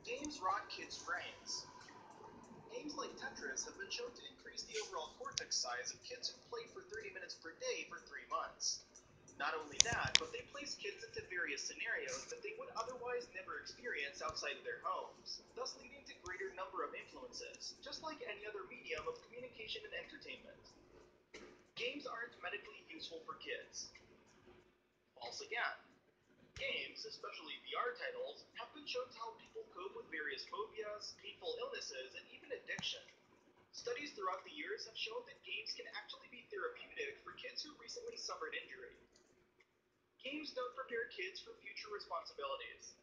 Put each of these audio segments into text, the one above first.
Games rot kids' brains. Games like Tetris have been shown to increase the overall cortex size of kids who play for 30 minutes per day for 3 months. Not only that, but they place kids into various scenarios that they would otherwise never experience outside of their homes, thus leading to greater number of influences, just like any other medium of communication and entertainment. Games aren't medically useful for kids. False again. Games, especially VR titles, have been shown to help people cope with various phobias, painful illnesses, and even addiction. Studies throughout the years have shown that games can actually be therapeutic for kids who recently suffered injury. Games don't prepare kids for future responsibilities.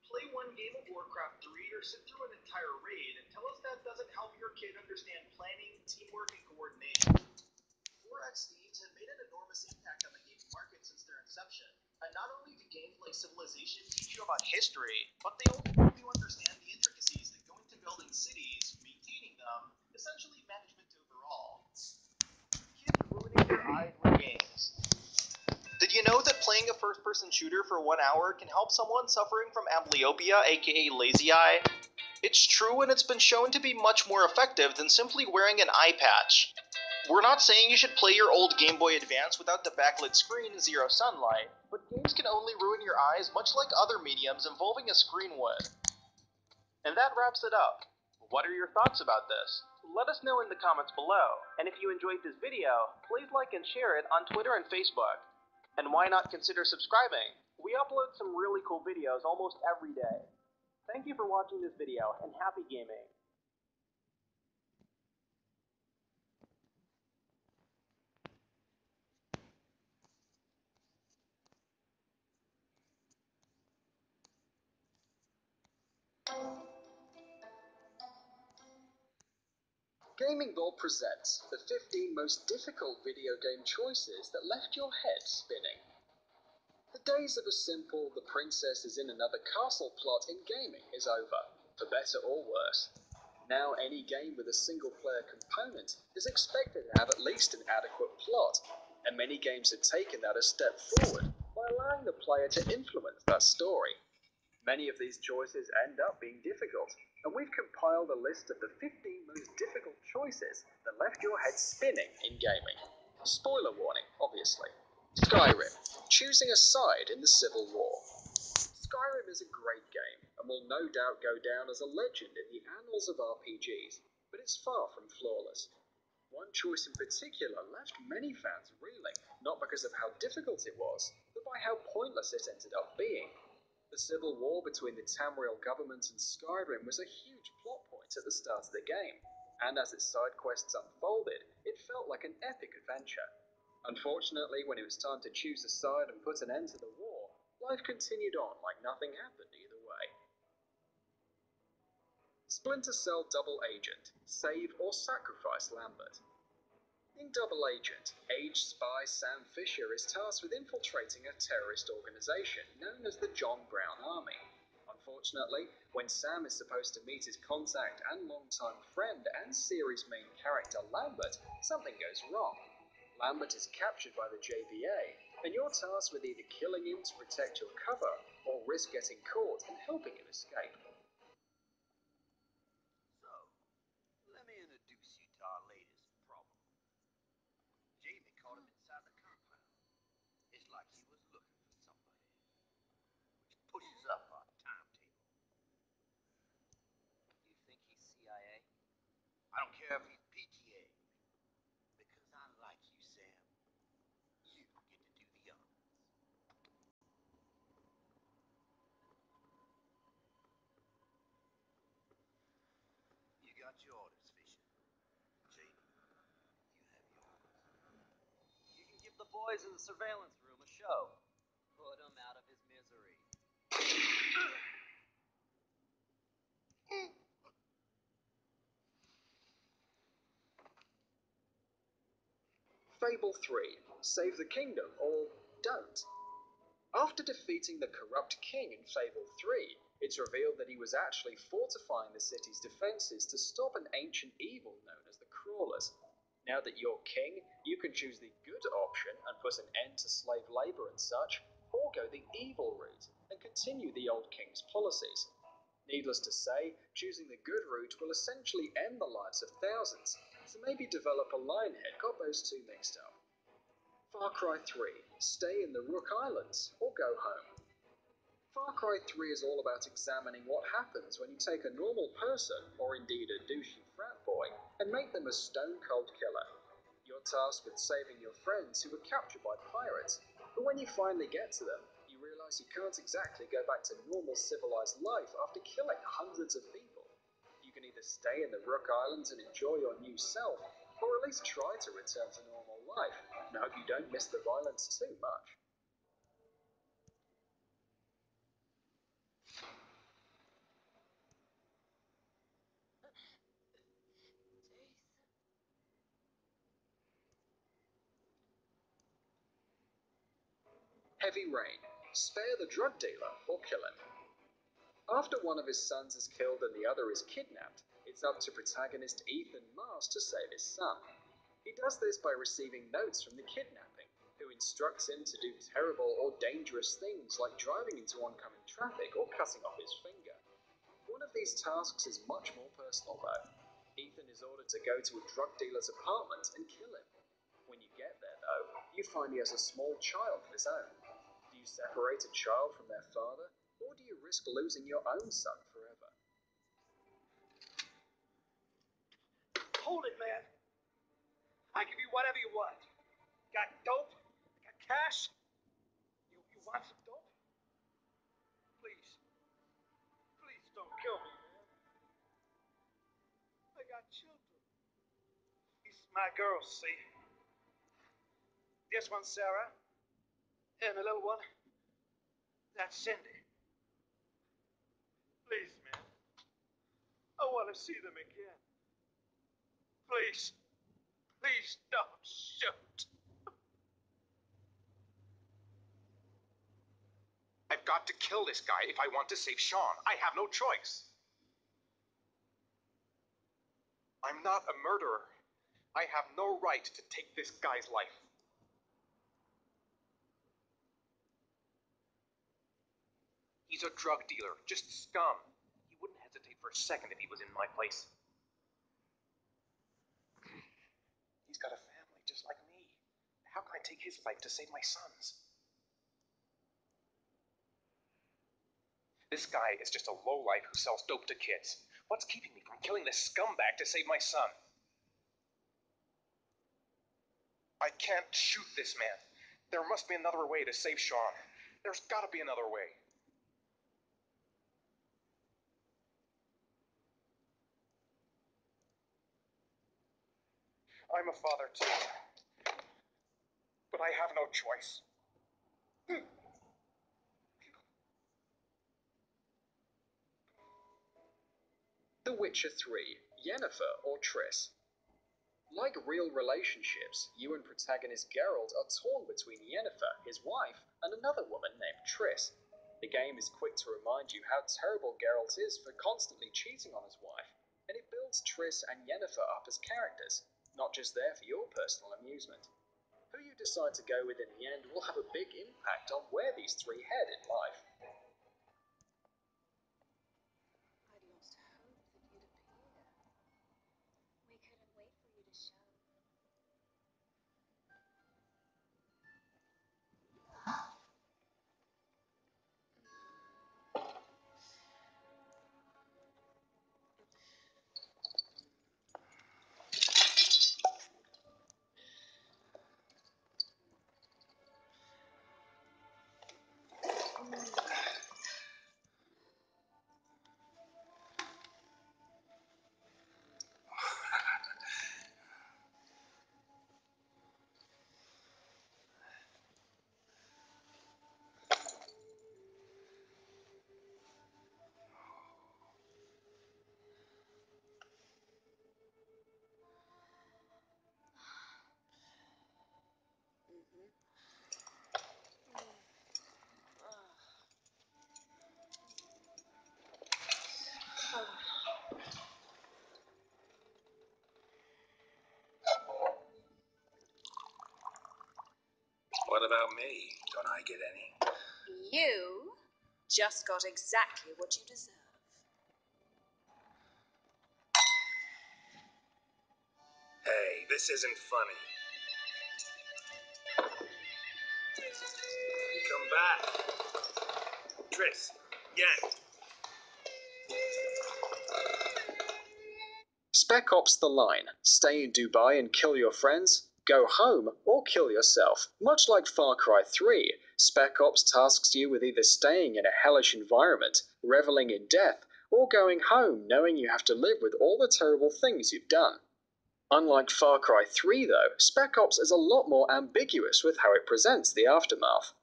Play one game of Warcraft 3 or sit through an entire raid and tell us that doesn't help your kid understand planning, teamwork, and coordination. 4X Games have made an enormous impact on the gaming market since their inception, and not only do games like Civilization teach you about history, but they also help you understand the intricacies that go into building cities, maintaining them, essentially management overall. Kids ruining their eyes with games. Did you know that playing a first-person shooter for 1 hour can help someone suffering from amblyopia, aka lazy eye? It's true, and it's been shown to be much more effective than simply wearing an eye patch. We're not saying you should play your old Game Boy Advance without the backlit screen and zero sunlight, but games can only ruin your eyes much like other mediums involving a screen would. And that wraps it up. What are your thoughts about this? Let us know in the comments below, and if you enjoyed this video, please like and share it on Twitter and Facebook. And why not consider subscribing? We upload some really cool videos almost every day. Thank you for watching this video, and happy gaming! Gaming Bolt presents the 15 most difficult video game choices that left your head spinning. The days of a simple, the princess is in another castle plot in gaming is over, for better or worse. Now any game with a single player component is expected to have at least an adequate plot, and many games have taken that a step forward by allowing the player to influence that story. Many of these choices end up being difficult, and we've compiled a list of the 15 most difficult choices that left your head spinning in gaming. Spoiler warning, obviously. Skyrim, choosing a side in the Civil War. Skyrim is a great game, and will no doubt go down as a legend in the annals of RPGs, but it's far from flawless. One choice in particular left many fans reeling, not because of how difficult it was, but by how pointless it ended up being. The civil war between the Tamriel government and Skyrim was a huge plot point at the start of the game, and as its side quests unfolded, it felt like an epic adventure. Unfortunately, when it was time to choose a side and put an end to the war, life continued on like nothing happened either way. Splinter Cell Double Agent, save or sacrifice Lambert. In Double Agent, aged spy Sam Fisher is tasked with infiltrating a terrorist organization known as the John Brown Army. Unfortunately, when Sam is supposed to meet his contact and longtime friend and series main character Lambert, something goes wrong. Lambert is captured by the JBA, and you're tasked with either killing him to protect your cover, or risk getting caught and helping him escape. So, let me introduce you to our latest problem. Jamie caught him inside the compound. It's like he was looking for somebody, which pushes up our timetable. You think he's CIA? I don't care if he's PTA, because unlike you, Sam, you get to do the honors. You got your orders, Fisher. Jamie, you have yours. You can give the boys in the surveillance room a show. Put him out of his misery. Fable 3, save the kingdom or don't. After defeating the corrupt king in Fable 3, it's revealed that he was actually fortifying the city's defenses to stop an ancient evil known as the Crawlers. Now that you're king, you can choose the good option and put an end to slave labor and such, or go the evil route and continue the old king's policies. Needless to say, choosing the good route will essentially end the lives of thousands, so maybe developer Lionhead got those two mixed up. Far Cry 3, stay in the Rook Islands or go home. Far Cry 3 is all about examining what happens when you take a normal person, or indeed a douchey frat boy, and make them a stone-cold killer. You're tasked with saving your friends who were captured by pirates, but when you finally get to them, you realize you can't exactly go back to normal civilized life after killing hundreds of people. You can either stay in the Rook Islands and enjoy your new self, or at least try to return to normal life, and hope you don't miss the violence too much. Heavy Rain, spare the drug dealer or kill him. After one of his sons is killed and the other is kidnapped, it's up to protagonist Ethan Mars to save his son. He does this by receiving notes from the kidnapping, who instructs him to do terrible or dangerous things like driving into oncoming traffic or cutting off his finger. One of these tasks is much more personal though. Ethan is ordered to go to a drug dealer's apartment and kill him. When you get there though, you find he has a small child of his own. Do you separate a child from their father, or do you risk losing your own son forever? Hold it, man. I give you whatever you want. Got dope? Got cash? You want some dope? Please. Please don't kill me, man. I got children. These are my girls, see? This one's Sarah. And the little one, that's Cindy. Please, man. I want to see them again. Please. Please don't shoot. I've got to kill this guy if I want to save Sean. I have no choice. I'm not a murderer. I have no right to take this guy's life. He's a drug dealer, just scum. He wouldn't hesitate for a second if he was in my place. He's got a family just like me. How can I take his life to save my son's? This guy is just a lowlife who sells dope to kids. What's keeping me from killing this scumbag to save my son? I can't shoot this man. There must be another way to save Sean. There's gotta be another way. I'm a father too, but I have no choice. The Witcher 3, Yennefer or Triss. Like real relationships, you and protagonist Geralt are torn between Yennefer, his wife, and another woman named Triss. The game is quick to remind you how terrible Geralt is for constantly cheating on his wife, and it builds Triss and Yennefer up as characters, not just there for your personal amusement. Who you decide to go with in the end will have a big impact on where these three head in life. I'd lost hope that you'd appear. We couldn't wait for you to show. What about me? Don't I get any? You just got exactly what you deserve. This isn't funny. Come back. Tris, Yang. Spec Ops: The Line. Stay in Dubai and kill your friends, go home or kill yourself. Much like Far Cry 3, Spec Ops tasks you with either staying in a hellish environment, reveling in death, or going home knowing you have to live with all the terrible things you've done. Unlike Far Cry 3 though, Spec Ops is a lot more ambiguous with how it presents the aftermath.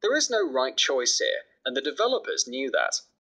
There is no right choice here, and the developers knew that.